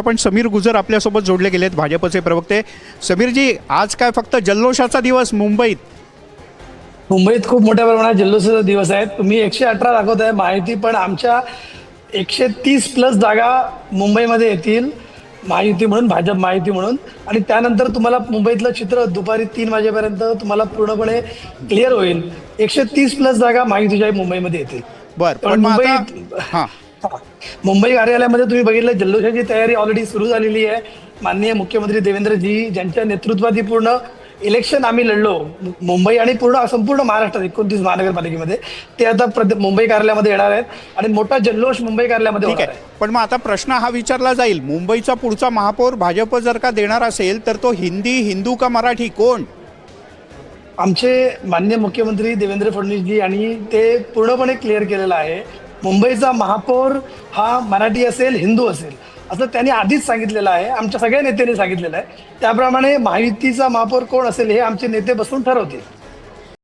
आपण समीर गुजर आपल्यासोबत जोडले गेलेत, भाजपचे प्रवक्ते. समीरजी, आज काय फक्त जल्लोषाचा दिवस मुंबईत? मुंबईत खूप मोठ्या प्रमाणात जल्लोषाचा दिवस आहे. तुम्ही 118 दाखवताय माहिती, पण आमच्या 130+ जागा मुंबईमध्ये येतील महायुती म्हणून, भाजप महायुती म्हणून. आणि त्यानंतर तुम्हाला मुंबईतलं चित्र दुपारी 3 वाजेपर्यंत तुम्हाला पूर्णपणे क्लिअर होईल. 130+ जागा महायुतीच्या मुंबईमध्ये येतील. बर, पण पण मग आता मुंबईत हां मुंबई कार्यालयामध्ये तुम्ही बघितलं, जल्लोषाची तयारी ऑलरेडी सुरू झालेली आहे. माननीय मुख्यमंत्री देवेंद्रजी ज्यांच्या नेतृत्वात ही पूर्ण इलेक्शन आम्ही लढलो मुंबई आणि संपूर्ण महाराष्ट्रात 29 महानगरपालिकेमध्ये, ते आता मुंबई कार्यालयामध्ये येणार आहेत आणि मोठा जल्लोष मुंबई कार्यालयामध्ये ठीक होणार आहे. आहे. पण मग आता प्रश्न हा विचारला जाईल, मुंबईचा पुढचा महापौर भाजप जर का देणार असेल तर तो हिंदू का मराठी, कोण? आमचे माननीय मुख्यमंत्री देवेंद्र फडणवीसजी आणि ते पूर्णपणे क्लिअर केलेलं आहे, मुंबईचा महापौर हा मराठी असेल, हिंदू असेल, असं त्यांनी आधीच सांगितलेलं आहे. आमच्या सगळ्या नेत्यांनी सांगितलेलं आहे. त्याप्रमाणे महायुतीचा महापौर कोण असेल हे आमचे नेते बसून ठरवतील.